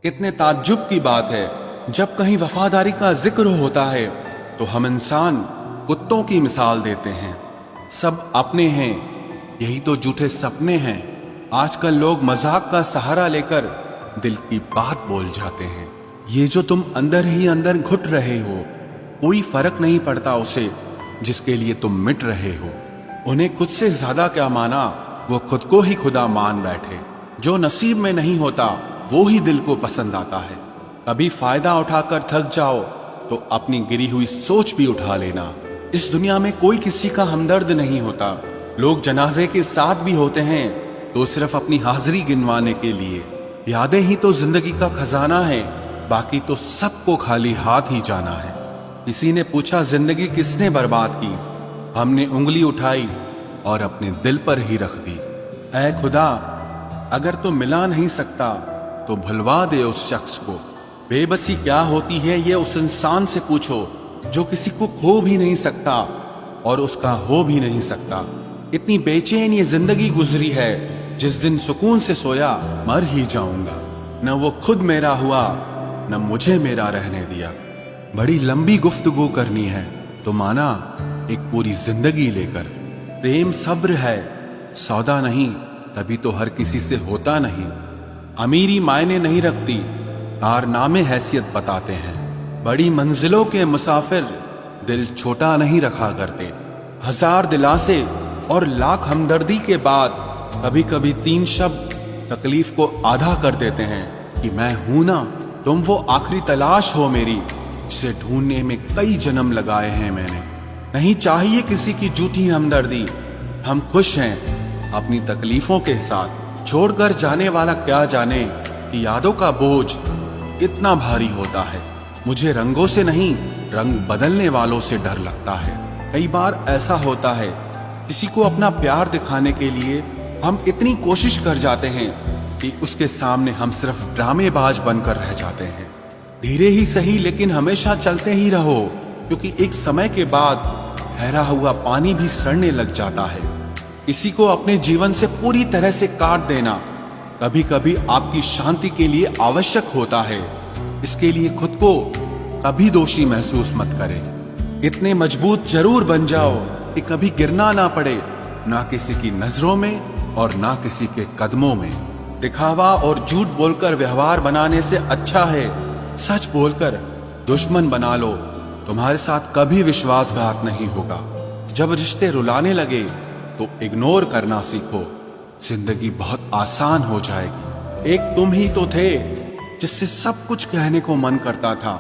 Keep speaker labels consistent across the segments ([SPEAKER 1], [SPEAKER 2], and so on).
[SPEAKER 1] कितने ताज्जुब की बात है, जब कहीं वफादारी का जिक्र होता है तो हम इंसान कुत्तों की मिसाल देते हैं। सब अपने हैं, यही तो झूठे सपने हैं। आजकल लोग मजाक का सहारा लेकर दिल की बात बोल जाते हैं। ये जो तुम अंदर ही अंदर घुट रहे हो, कोई फर्क नहीं पड़ता उसे जिसके लिए तुम मिट रहे हो। उन्हें खुद से ज्यादा क्या माना, वो खुद को ही खुदा मान बैठे। जो नसीब में नहीं होता वो ही दिल को पसंद आता है। कभी फायदा उठाकर थक जाओ तो अपनी गिरी हुई सोच भी उठा लेना। इस दुनिया में कोई किसी का हमदर्द नहीं होता। लोग जनाजे के साथ भी होते हैं तो सिर्फ अपनी हाजिरी गिनवाने के लिए। यादें ही तो जिंदगी का खजाना है, बाकी तो सबको खाली हाथ ही जाना है। किसी ने पूछा जिंदगी किसने बर्बाद की, हमने उंगली उठाई और अपने दिल पर ही रख दी। ऐ खुदा, अगर तो मिला नहीं सकता तो भुलवा दे उस शख्स को। बेबसी क्या होती है ये उस इंसान से पूछो जो किसी को खो भी नहीं सकता और उसका हो भी नहीं सकता। इतनी बेचैन ये जिंदगी गुजरी है, जिस दिन सुकून से सोया मर ही जाऊंगा। न वो खुद मेरा हुआ, न मुझे मेरा रहने दिया। बड़ी लंबी गुफ्तगू करनी है तो माना एक पूरी जिंदगी लेकर। प्रेम सब्र है, सौदा नहीं, तभी तो हर किसी से होता नहीं। अमीरी मायने नहीं रखती, कारनामे हैसियत बताते हैं। बड़ी मंजिलों के मुसाफिर दिल छोटा नहीं रखा करते। हजार दिलासे और लाख हमदर्दी के बाद कभी कभी 3 शब्द तकलीफ को आधा कर देते हैं कि मैं हूं ना, तुम वो आखिरी तलाश हो मेरी, जिसे ढूंढने में कई जन्म लगाए हैं मैंने। नहीं चाहिए किसी की झूठी हमदर्दी, हम खुश हैं अपनी तकलीफों के साथ। छोड़कर जाने वाला क्या जाने कि यादों का बोझ कितना भारी होता है। मुझे रंगों से नहीं, रंग बदलने वालों से डर लगता है। कई बार ऐसा होता है, किसी को अपना प्यार दिखाने के लिए हम इतनी कोशिश कर जाते हैं कि उसके सामने हम सिर्फ ड्रामेबाज बनकर रह जाते हैं। धीरे ही सही लेकिन हमेशा चलते ही रहो, क्योंकि एक समय के बाद ठहरा हुआ पानी भी सड़ने लग जाता है। किसी को अपने जीवन से पूरी तरह से काट देना कभी कभी आपकी शांति के लिए आवश्यक होता है। इसके लिए खुद को कभी दोषी महसूस मत करें। इतने मजबूत जरूर बन जाओ कि कभी गिरना ना पड़े, ना किसी की नजरों में और ना किसी के कदमों में। दिखावा और झूठ बोलकर व्यवहार बनाने से अच्छा है सच बोलकर दुश्मन बना लो। तुम्हारे साथ कभी विश्वासघात नहीं होगा। जब रिश्ते रुलाने लगे तो इग्नोर करना सीखो, जिंदगी बहुत आसान हो जाएगी। एक तुम ही तो थे जिससे सब कुछ कहने को मन करता था,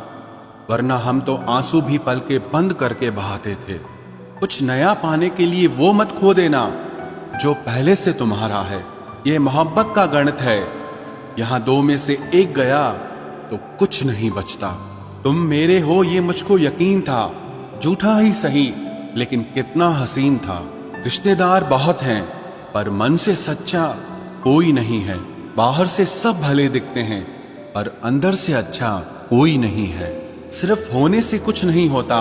[SPEAKER 1] वरना हम तो आंसू भी पल के बंद करके बहाते थे। कुछ नया पाने के लिए वो मत खो देना जो पहले से तुम्हारा है। ये मोहब्बत का गणित है, यहाँ 2 में से 1 गया तो कुछ नहीं बचता। तुम मेरे हो ये मुझको यकीन था, झूठा ही सही लेकिन कितना हसीन था। रिश्तेदार बहुत हैं पर मन से सच्चा कोई नहीं है। बाहर से सब भले दिखते हैं पर अंदर से अच्छा कोई नहीं है। सिर्फ होने से कुछ नहीं होता,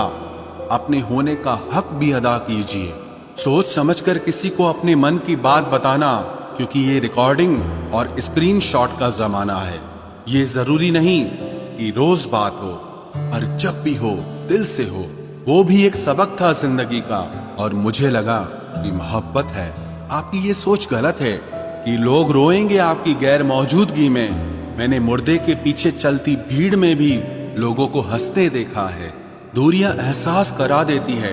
[SPEAKER 1] अपने होने का हक भी अदा कीजिए। सोच समझकर किसी को अपने मन की बात बताना, क्योंकि ये रिकॉर्डिंग और स्क्रीन शॉट का जमाना है। ये जरूरी नहीं कि रोज बात हो, पर जब भी हो दिल से हो। वो भी एक सबक था जिंदगी का, और मुझे लगा कि मोहब्बत है। आपकी ये सोच गलत है कि लोग रोएंगे आपकी गैर मौजूदगी में। मैंने मुर्दे के पीछे चलती भीड़ में भी लोगों को हंसते देखा है। दूरियां एहसास करा देती है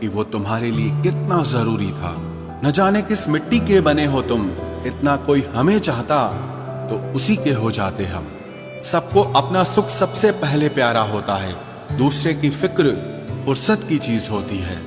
[SPEAKER 1] कि वो तुम्हारे लिए कितना जरूरी था। न जाने किस मिट्टी के बने हो तुम, इतना कोई हमें चाहता तो उसी के हो जाते हम। सबको अपना सुख सबसे पहले प्यारा होता है, दूसरे की फिक्र फुर्सत की चीज होती है।